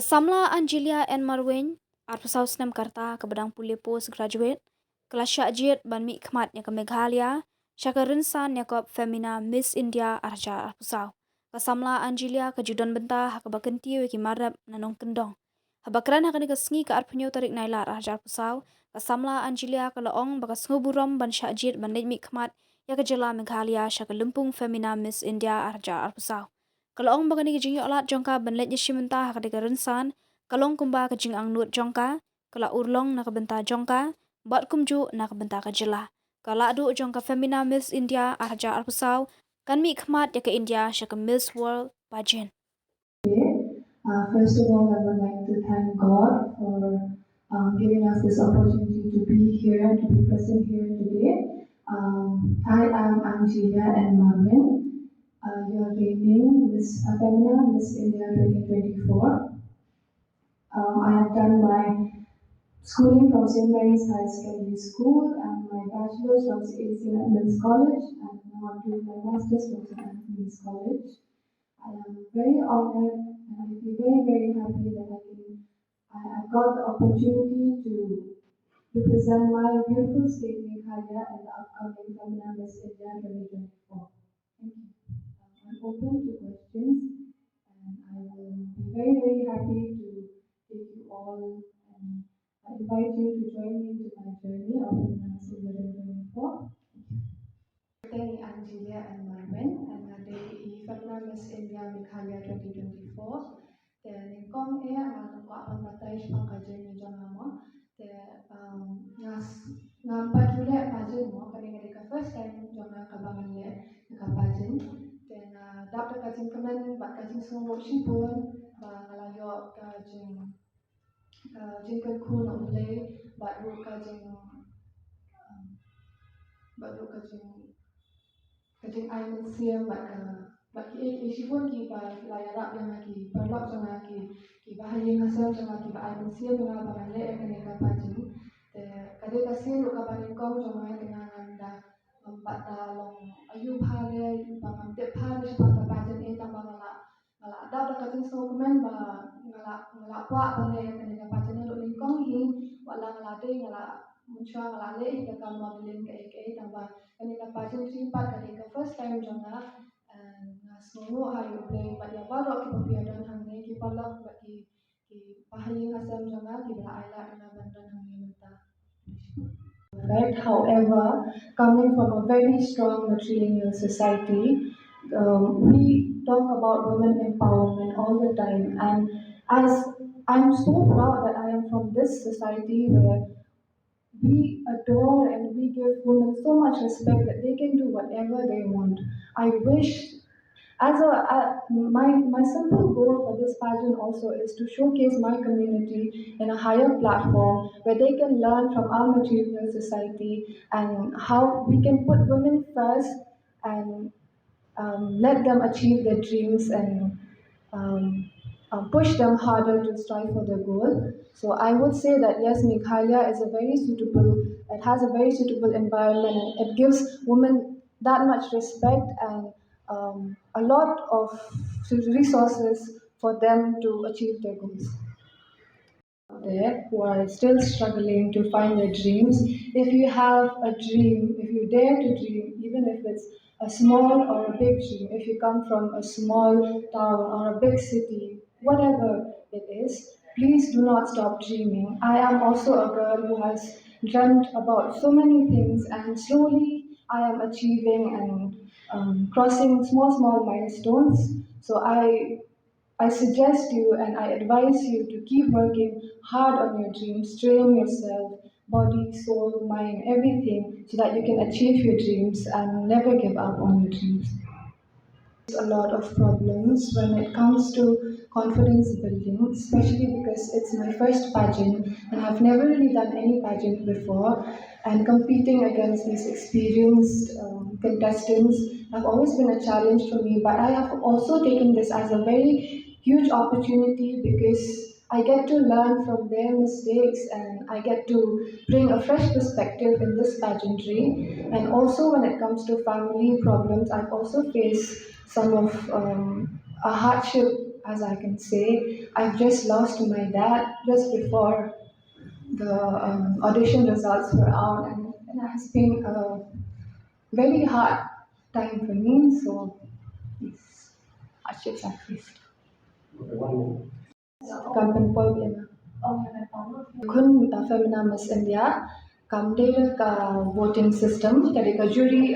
Kasamla Angelia and Marwin, Arpusau Snam Karta, Kabadang Puli Postgraduate, Kelasya Ajit Ban Mi Khmat Nya ke Meghalaya, Syakarinsan Yakop Femina Miss India Arja Arpusau. Kasamla Angelia ke Judan Benta Hakabakenti Wiki Marab Nanong Kendong. Habakran hakani kesengi ke Arpunyo Tarik Nailar Arja Arpusau. Kasamla Angelia ke Laong Bakas Nguburom Ban Syajit Ban Mi Khmat Ya ke Jela Meghalaya Syakalumpung Femina Miss India Arja Arpusau. Kalau ong bagani kejing olat jongka benlet nyeshimenta hakadika rensan, kalong kumba kejing ang nut jongka, kala urlong nak benta jongka, bat kumju nak benta kajela. Kala adu jongka Femina Miss India arja arpusau, kan mi khmat ya ke India syaka Miss World pageant. First of all, I would like to thank God for giving us this opportunity to be here, to be present here today. I am Angelia and Marvin. You are reigning Miss Femina Miss India 2024. I have done my schooling from St. Mary's High Secondary School and my bachelor's from St. Edmund's College, and now I'm doing my master's from St. Anthony's College. I am very honored and I feel very, very happy that I got the opportunity to represent my beautiful state Meghalaya in the upcoming Femina Miss India 2024. Thank you. I'm open to questions and I will be very, very happy to take you all and I invite you to join me into my journey of Femina Miss India 2024. Thank Angelia and Marvin, and the Femina Miss India Meghalaya 2024. The Kong Air and Kong Batay Pakajan ni Janama. The Nampak Julia Pajan mo, kanina first time Jana Kabangan le Kapajan. Then Dr. Kajin Kaman, but Kajin Sungwo Shipun, Malayo Kajin Jinkan Kun of Lay, but Ru Kajin Kajing ay siya baki isipun ki ba layarap yang lagi perlok sama ki bahaya ngasal sama ki ba ay siya mga bangale e kani kapajing kade kasi lu kapanin kong sama dengan anda empat dalong ayu phale bangam phale sa kapajing e tambang ngala ada kajing so komen ba ngala kwa bangale e kani kapajing lu lingkong hi wala ngala de ngala muncul ngale ke kam modelin ke tambah kanina pageant simpat kanina first time janga semua hayu play pada baru kita biadan hangne ki palak bagi ki pahayi ngasam janga ki bela aila ina bandan hangne menta. Right, however, coming from a very strong matrilineal society, we talk about women empowerment all the time, and as I'm so proud that I am from this society where we adore and we give women so much respect that they can do whatever they want. I wish, my simple goal for this pageant also is to showcase my community in a higher platform where they can learn from our material society and how we can put women first and let them achieve their dreams and push them harder to strive for their goal. So I would say that yes, Meghalaya is it has a very suitable environment and it gives women that much respect and a lot of resources for them to achieve their goals. There who are still struggling to find their dreams. If you have a dream, if you dare to dream, even if it's a small or a big dream, if you come from a small town or a big city, whatever it is, please do not stop dreaming. I am also a girl who has dreamt about so many things and slowly I am achieving and crossing small milestones. So I suggest you and I advise you to keep working hard on your dreams, train yourself, body, soul, mind, everything, so that you can achieve your dreams and never give up on your dreams. There's a lot of problems when it comes to confidence building, especially because it's my first pageant and I've never really done any pageant before. And competing against these experienced contestants have always been a challenge for me, but I have also taken this as a very huge opportunity because I get to learn from their mistakes and I get to bring a fresh perspective in this pageantry. And also when it comes to family problems, I've also faced some of a hardship, as I can say. I've just lost my dad just before the audition results were out, and it has been a very hard time for me. So these hardships I faced. Kampen poi biena. Kun Femina Miss India, kam dia ka voting system, tadi ka jury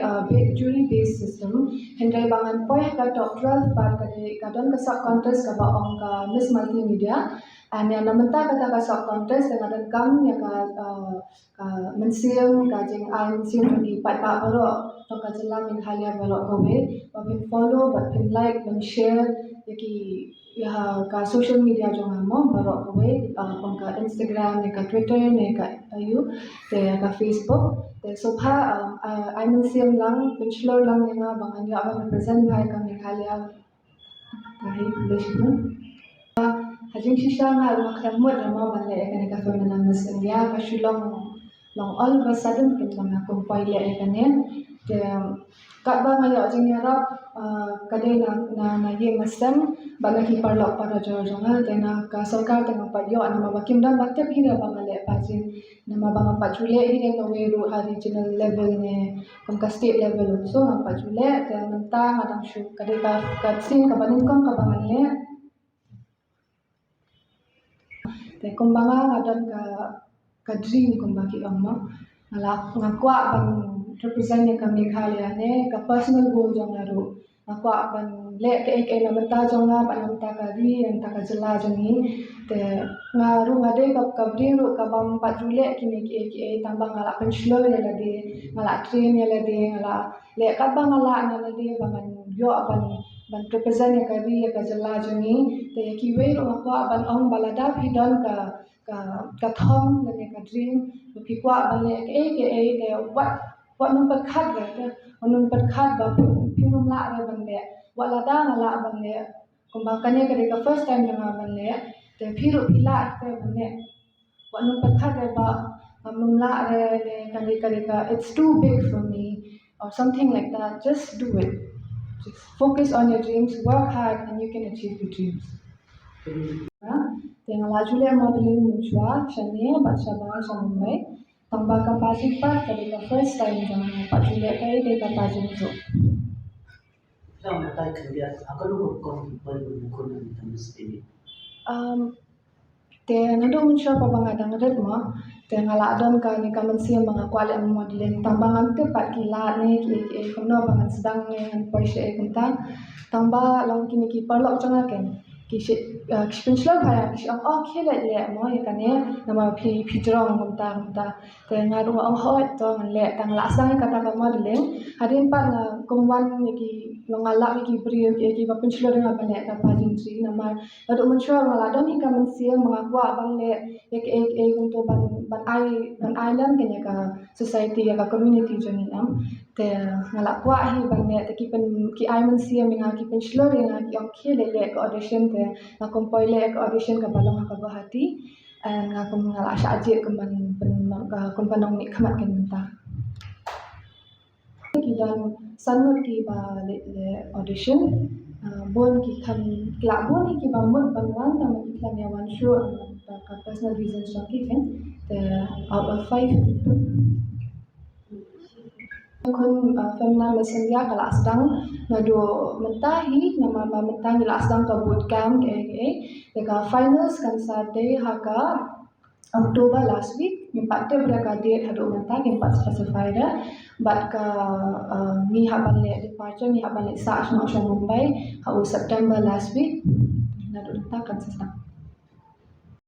based system. Hendai bangan poi ka top 12 part ka de ka don ka sub contest ka ba ong ka Miss Multimedia. And yang namenta kata ka sub contest dengan dan kam ya ka mensiam ka jeng ai mensiam di pat pa baro to ka jela min halia baro ko be, bin follow but bin like bin share yaki ya ka social media jo ngamo baro ko be kung ka Instagram ne ka Twitter ne ka ayu te ka Facebook te sobha ai mensiam lang bachelor lang nga bangan ya ba represent bhai ka Meghalaya kahit lesion hajing shisha nga rumah kramut ramah balik kan ka Femina Miss India ka shulong long all of a sudden kin lang akong paile kan de kat ba ngayo jing yarap kadai na ye masam baga ki parlok para jonga de na ka sarkar tengah payo ana mabakim dan batte phira bangale pajin na mabanga pajule ire no weru regional level ne kum ka state level so na pajule de menta ngadang shu kadai ka sin ka banin kong ka bangale te kumbanga ngadan ka dream kumbaki amma ngakwa ban represent ka Meghalaya ne ka personal goal jong laru ngakwa ban le ke ek na menta jong na ban menta ka ri enta ka jela jong ni te ngaru ngade ka bring ka bam pa jule kini ki tambang ngala pensiun ya lade ngala train ya lade ngala le ka bang ngala na lade bangan yo ban represent ya ka ri ya ka jela jong ni te ki we ro ngakwa ban ong balada pidon ka thong le ka dream ki kwa ban le ke te what nung pagkad te nung pagkad ba pinum la ra ban le wala da ngala ban le kung ba kanya ka first time nga ban le te phiru pila te ban le what nung pagkad ba nung la re ka it's too big for me or something like that. Just do it, just focus on your dreams, work hard, and you can achieve your dreams. Dengan lajule modeling muncul, shane baca bahasa Mumbai, tambah kapasitas dari the first time jangan lupa juga dari kapasitas itu. Kamu tak kerja, aku lu kon bukan mesti. Te nado muncul pa bang adang red mo, te ngaladon ka ni kamansiya mga kwali ang modeling tambangan te pat kila ni ki kuno bang sedang ni ang Porsche kunta, tamba long kini ki parlok jangan ken. Kispenslog haya kis ang khela le mo ikane nama pidrong kunta te ngaru ang hot to le tang lasang kata ka modeling hadin pa na kumwan ni ki ngala ki bri ki ba penslog nga bane ka pajin tri nama ado muncul ngaladon ni kamansiya mga kwa bang le ek untuk ban island kenya ka society ka community joni nam te ngala kwa hi ban le te ki island sia minga ki penslor nga ki ang khele le ka audition te na kompoile ka audition ka balong ka bahati nga kum ngala sha ajit kum ban kum panong ni khamat ken ta ki dan sanut ki ba le audition bon ki kham kla bon ki ba mun banwan ta mun kham ya wan show ka personal reasons jong ki ken the out of 5 kun Femina Miss India kala sedang ngado mentahi nama mentahi la sedang ka bootcamp ke finals kan sade haka October last week empat berapa date hado mentahi empat specified but ka ni haban le departure ni haban le sa Mumbai ha September last week ngado tak kan sedang